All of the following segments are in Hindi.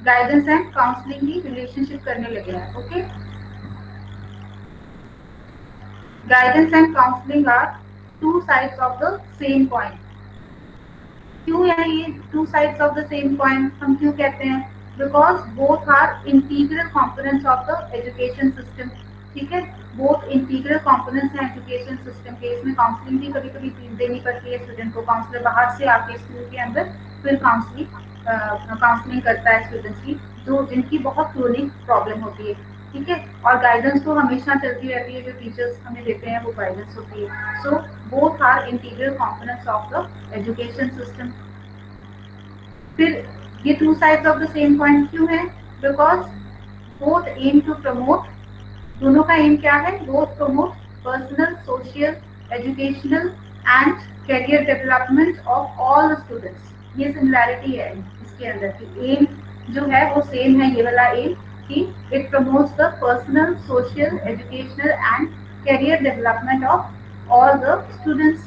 गाइडेंस एंड काउंसलिंग की रिलेशनशिप करने लगे हैं. Okay, guidance and counselling are two sides of the same coin. क्यों है ये two sides of the same coin? हम क्यों कहते हैं? Because both are integral components of the education system. ठीक है, बोथ इंटीग्रल कंपोनेंट्स हैं एजुकेशन सिस्टम के. इसमें काउंसलिंग भी कभी कभी देनी पड़ती है स्टूडेंट को. काउंसलर बाहर से आके स्कूल के अंदर फिर काउंसलिंग करता है स्टूडेंट्स की, जो जिनकी बहुत क्रोनिक प्रॉब्लम होती है. ठीक है, और गाइडेंस तो हमेशा चलती रहती है, जो टीचर्स हमें देते हैं वो गाइडेंस होती है. So both are integral components of the education system. फिर ये two sides of the same coin क्यों है? Because both aim to promote, दोनों का एम क्या है? Both promote personal, social, educational and career development of all the students. ये सिमिलैरिटी है इसके अंदर की. एम जो है वो सेम है, ये वाला एम, कि it promotes the personal, social, educational and career development of all the students.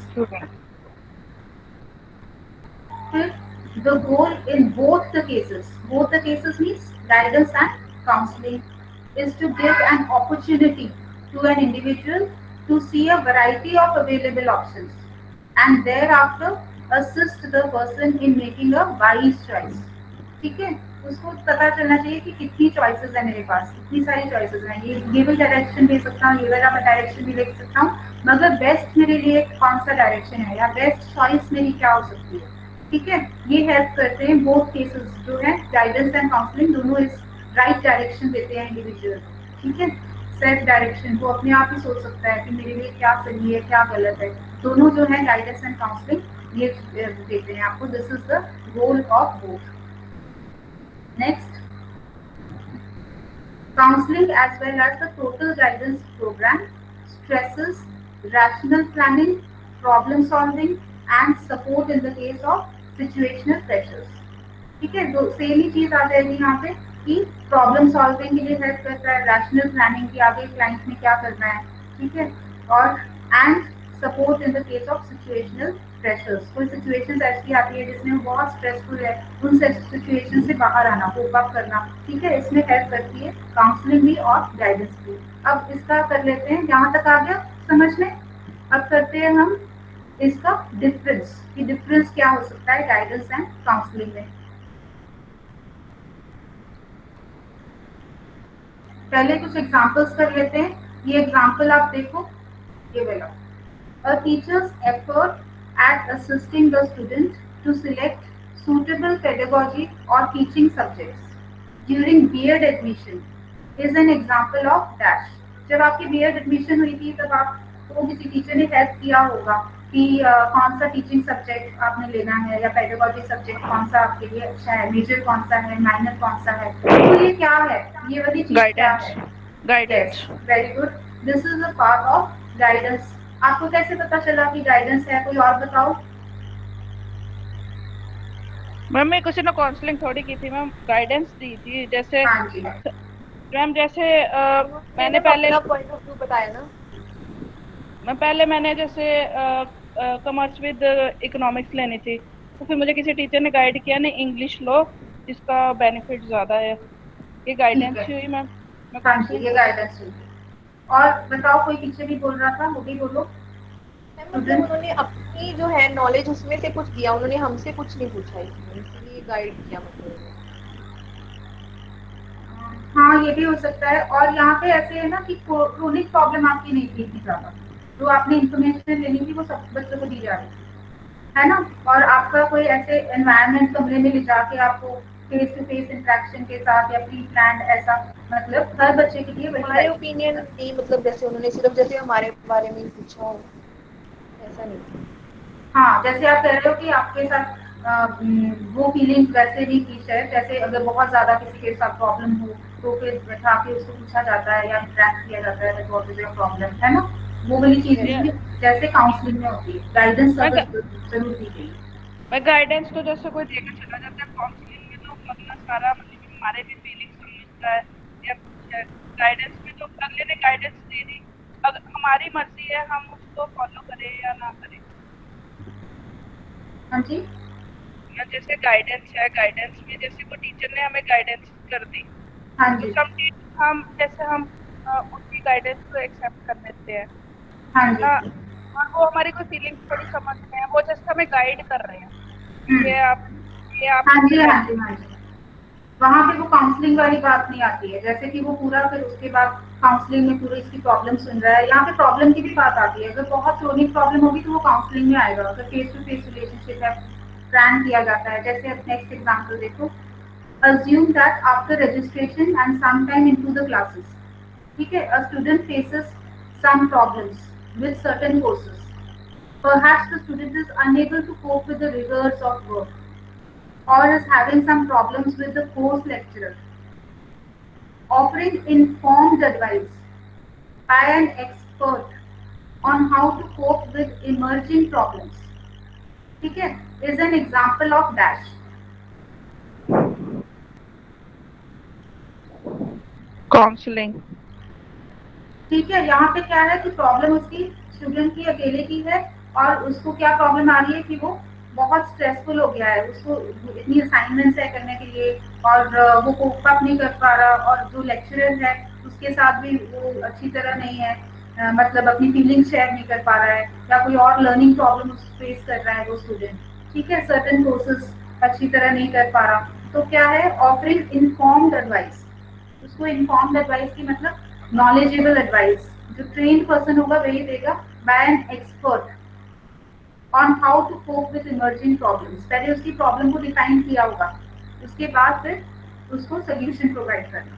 The goal in both the cases means guidance and counseling, is to give an opportunity to an individual to see a variety of available options and thereafter assist the person in making a wise choice. ठीक है, उसको पता चलना चाहिए कि कितनी चॉइसेस है मेरे पास, कितनी सारी चॉइसेस हैं. ये भी डायरेक्शन ले सकता हूँ, ये वाला मैं डायरेक्शन भी ले सकता हूँ, मगर बेस्ट मेरे लिए कौन सा डायरेक्शन है या बेस्ट चॉइस मेरी क्या हो सकती है. ठीक है, ये हेल्प करते हैं. बोथ केसेस जो है गाइडेंस एंड काउंसलिंग दोनों इस राइट डायरेक्शन देते हैं इंडिविजुअल. ठीक है, सेल्फ डायरेक्शन, वो अपने आप ही सोच सकता है कि मेरे लिए क्या सही है क्या गलत है. दोनों जो है गाइडेंस एंड काउंसलिंग ये देते हैं आपको. This is the goal of both. Next, counseling as well as the total guidance program stresses rational planning, problem solving and support in the case of situational pressures. ठीक है, दो सेम ही चीज आ जाएगी यहाँ पे कि प्रॉब्लम सॉल्विंग के लिए हेल्प करता है, रैशनल प्लानिंग की आगे क्लाइंट में क्या करना है. ठीक है, और and support in the case of situational pressures. कोई सिचुएशन ऐसी आती है जिसमें वो बहुत स्ट्रेसफुल है, उन सिचुएशन से बाहर आना, कोप अप करना. ठीक है, इसमें हेल्प करती है काउंसलिंग भी और गाइडेंस भी. अब इसका कर लेते हैं, यहाँ तक आ गया समझ में. अब करते हैं हम इसका डिफरेंस, कि डिफरेंस क्या हो सकता है गाइडेंस एंड काउंसलिंग में. पहले कुछ एग्जांपल्स कर लेते हैं. ये एग्जांपल आप देखो, ये वाला. A teacher's effort at assisting the student to select suitable pedagogy or teaching subjects during B.Ed admission is an example of dash. जब आपकी B.Ed admission हुई थी तब आपको किसी टीचर ने हेल्प किया होगा कि कौन सा टीचिंग सब्जेक्ट आपने लेना है या पेडागोजी सब्जेक्ट कौन सा आपके लिए अच्छा है, मेजर कौन सा है, माइनर कौन सा है. तो ये क्या है, ये वाली चीज क्या है? Guidance. Very good. This is a part of guidance. आपको कैसे पता चला कि गाइडेंस है? कोई और बताओ. मैम मैं किसी ने काउंसलिंग थोड़ी की थी मैम, गाइडेंस दी थी. जैसे हाँ जी, मैम जैसे मैंने पहले अपना पॉइंट ऑफ व्यू बताया ना. मैंने जैसे कॉमर्स विद इकोनॉमिक्स लेनी थी, तो फिर मुझे किसी टीचर ने गाइड किया नहीं, इंग्लिश लो, इसका बेनिफिट ज्यादा है. ये ठीक गाइडेंस है. हुई मैम. मैं हाँ जी, काउंसलिंग ये गाइडेंस हुई. और बताओ, कोई पीछे भी बोल रहा था, वो भी बोलो. मतलब उन्होंने अपनी जो है नॉलेज उसमें से कुछ दिया, उन्होंने हमसे कुछ नहीं पूछा, इसलिए गाइड किया मतलब. हाँ, ये भी हो सकता है. और यहाँ पे ऐसे है ना कि क्रोनिक प्रॉब्लम आपकी नहीं थी इतनी ज्यादा, जो आपने इंफॉर्मेशन लेनी थी वो सब बच्चों को दी जा रही थी, है ना. और आपका कोई ऐसे एनवायरनमेंट कमरे में ले जाके आपको फेस टू फेस इंटरेक्शन के साथ या प्री प्लान ऐसा, मतलब हर बच्चे के लिए हमारे ओपिनियन नहीं, मतलब जैसे उन्होंने सिर्फ जैसे हमारे बारे में पूछा हो, ऐसा नहीं. हाँ, जैसे आप कह रहे हो कि आपके साथ वो फीलिंग्स वैसे भी की शायद, जैसे अगर बहुत ज्यादा किसी के साथ प्रॉब्लम हो तो फिर बैठा के उसको पूछा जाता है या इंटरेक्ट किया जाता है व्हाट इज योर प्रॉब्लम, है ना. वो वाली चीज Yeah. जैसे काउंसलिंग में होती है. गाइडेंस जरूर दी गई. मैं गाइडेंस तो जैसे कोई देकर चला जाता है, काउंसलिंग में तो मतलब सारा मतलब हमारे भी फीलिंग्स समझता है या कुछ है. गाइडेंस में तो अगले ने गाइडेंस दे दी, अगर हमारी मर्जी है हम उसको फॉलो करें या ना करें. हाँ जी, जैसे गाइडेंस है, गाइडेंस में जैसे कोई टीचर ने हमें गाइडेंस कर दी, हाँ तो जी, हम जैसे हम उनकी गाइडेंस को एक्सेप्ट कर लेते हैं हाँ जी, ना, और वो हमारी कोई फीलिंग्स थोड़ी समझते हैं, वो जस्ट हमें गाइड कर रहे हैं कि हम्म, ये आप हाँ ऐसे जी, हाँ करिए। जी, हाँ जी। वहाँ पे वो काउंसलिंग वाली बात नहीं आती है, जैसे कि वो पूरा फिर उसके बाद काउंसलिंग में पूरी इसकी प्रॉब्लम सुन रहा है। यहाँ पे प्रॉब्लम की भी बात आती है, अगर बहुत क्रोनिक प्रॉब्लम होगी तो वो काउंसलिंग में आएगा, अगर फेस टू फेस रिलेशनशिप है प्लान किया जाता है। जैसे नेक्स्ट एग्जाम्पल देखो, assume that after registration and sometime into the classes, ठीक है, a student faces some problems with certain courses. Perhaps the student is unable to cope with the rigors of work, or is having some problems with the course lecturer. Offering informed advice by an expert on how to cope with emerging problems, ठीक है, is an example of dash. Counselling. ठीक है, यहाँ पे क्या है कि प्रॉब्लम उसकी स्टूडेंट की अकेले की है, और उसको क्या प्रॉब्लम आ रही है कि वो बहुत स्ट्रेसफुल हो गया है, उसको इतनी असाइनमेंट्स है करने के लिए, और वो कोप अप नहीं कर पा रहा, और जो लेक्चरर है उसके साथ भी वो अच्छी तरह नहीं है, मतलब अपनी फीलिंग्स शेयर नहीं कर पा रहा है, या कोई और लर्निंग प्रॉब्लम फेस कर रहा है वो स्टूडेंट, ठीक है, सर्टेन कोर्सेज अच्छी तरह नहीं कर पा रहा। तो क्या है, ऑफरिंग इन्फॉर्म्ड एडवाइस, उसको इन्फॉर्म्ड एडवाइस की मतलब नॉलेजेबल एडवाइस, जो ट्रेन पर्सन होगा वही देगा, by an expert on how to cope with emerging problems. पहले उसकी प्रॉब्लम को डिफाइन किया होगा, उसके बाद फिर उसको सोल्यूशन प्रोवाइड करना।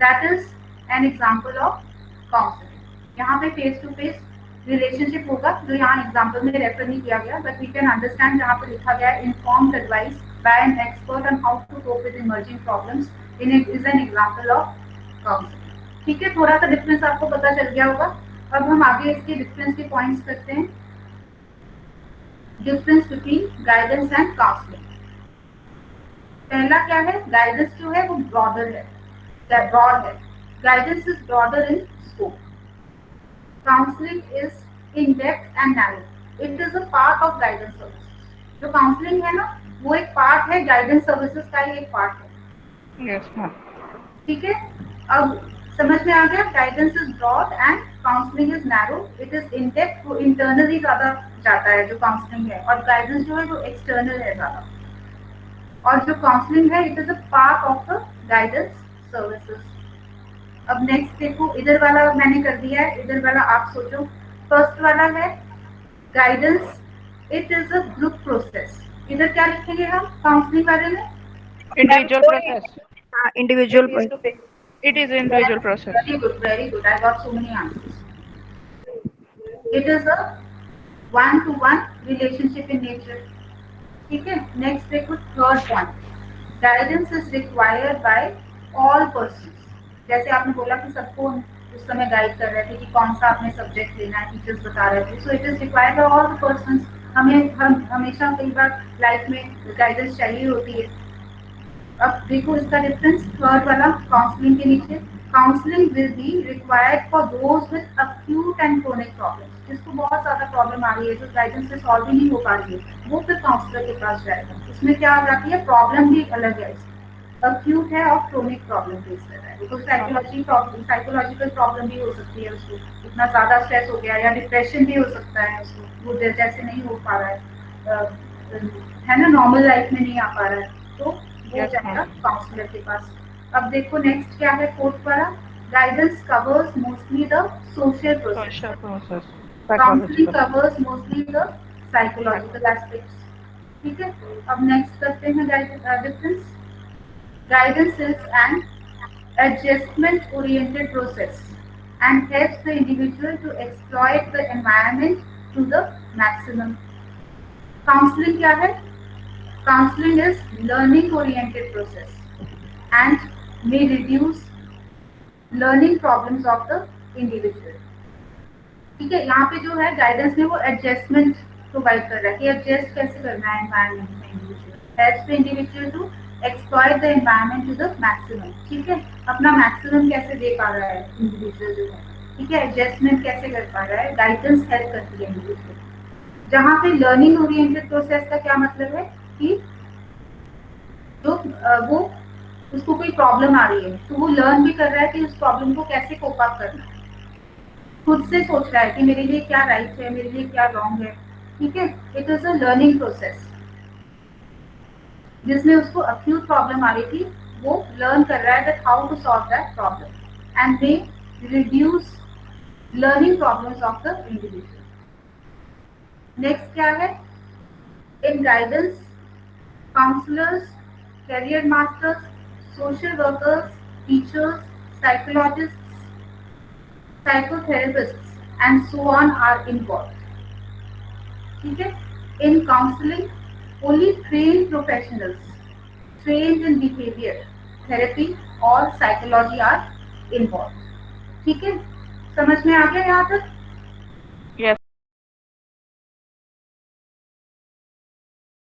That is an example of counselling. यहाँ पे फेस टू फेस रिलेशनशिप होगा, जो यहाँ एग्जाम्पल में रेफर नहीं किया गया, बट वी कैन अंडरस्टैंड जहाँ पे लिखा गया है informed advice by an expert on how to cope with emerging problems in is an example of counselling. ठीक है, थोड़ा सा डिफरेंस आपको पता चल गया होगा। अब हम आगे इसके डिफरेंस के पॉइंट्स करते हैं। Difference between guidance and counselling. पहला क्या है, गाइडेंस जो है वो ब्रॉडर है, ब्रॉड है, guidance is broader in scope, counselling is in depth and narrow, it is a part of guidance services. जो काउंसलिंग है ना, वो एक पार्ट है, गाइडेंस सर्विसेज का ही एक पार्ट है। Yes ma'am. ठीक है, अब समझ में आ गया, guidance is broad and counselling is narrow, it is in depth, वो इंटरनली ज्यादा जाता है जो काउंसलिंग है, और गाइडेंस जो है वो एक्सटर्नल है ज्यादा, और जो काउंसलिंग है it is a part of the guidance services. अब नेक्स्ट देखो, इधर वाला मैंने कर दिया है, इधर वाला आप सोचो। फर्स्ट वाला है guidance, it is a group process. इधर क्या लिखेंगे हम काउंसलिंग बारे में? Individual process. हाँ, individual it is individual process. Very good, very good, I got so many answers. It is a one to one relationship in nature. ठीक है, नेक्स्ट देखो third point, guidance is required by all person. जैसे आपने बोला कि सबको उस समय गाइड कर रहे थे कि कौन सा आपने सब्जेक्ट लेना है, टीचर्स बता रहे थे, so it is required by all the person. हम हमेशा कई बार लाइफ में गाइडेंस चाहिए होती है। अब देखो इसका डिफरेंस, थर्ड वाला काउंसलिंग के नीचे, counselling will be required for those with acute and chronic problems. जिसको बहुत ज्यादा प्रॉब्लम आ रही है, जो गाइडेंस से सॉल्व ही नहीं हो पा रही है, वो फिर काउंसलर के पास जाएगा। इसमें क्या आ जाती है, प्रॉब्लम भी अलग है, अक्यूट है और क्रोनिक प्रॉब्लम फेस कर रहा है, बिकॉज साइकोलॉजिकल प्रॉब्लम भी हो सकती है उसको, इतना ज्यादा स्ट्रेस हो गया, या डिप्रेशन भी हो सकता है उसको, वो जैसे नहीं हो पा रहा है ना, नॉर्मल लाइफ में नहीं आ पा रहा है, तो वो जाएगा काउंसलर के पास। अब देखो नेक्स्ट क्या है, फोर्थ वाला, guidance covers mostly the social process, counselling covers mostly the psychological aspects. ठीक है, अब नेक्स्ट करते हैं difference. Guidance is an adjustment oriented process and helps the individual to exploit the environment to the maximum. Counseling क्या है? Counseling is learning oriented process and may reduce learning problems of the individual. ठीक है, यहाँ पे जो है गाइडेंस में वो एडजस्टमेंट प्रोवाइड कर रहा है कि एडजस्ट कैसे करना है एनवायरमेंट में, individual helps the individual to exploit the environment to the maximum. ठीक है, अपना मैक्सिमम कैसे दे पा रहा है इंडिविजुअल जो है, ठीक है, एडजस्टमेंट कैसे कर पा रहा है, गाइडेंस हेल्प करती है इंडिविजुअल। जहाँ पे लर्निंग ओरिएंटेड प्रोसेस का क्या मतलब है कि जो वो उसको कोई प्रॉब्लम आ रही है तो वो लर्न भी कर रहा है कि उस प्रॉब्लम को कैसे कोप अप करना है, खुद से सोच रहा है कि मेरे लिए क्या राइट है, मेरे लिए क्या रॉन्ग है। ठीक है, it is a learning process. जिसमें उसको अक्यूट प्रॉब्लम आ रही थी, वो लर्न कर रहा है that how to solve that problem and they reduce learning problems of the individual. Next क्या है, in guidance counsellors, career masters, social workers, teachers, psychologists, psychotherapists, and so on are involved. ठीक है, in counseling, only trained professionals, trained in behavior therapy और psychology are involved. ठीक है, समझ में आ गया यहाँ तक?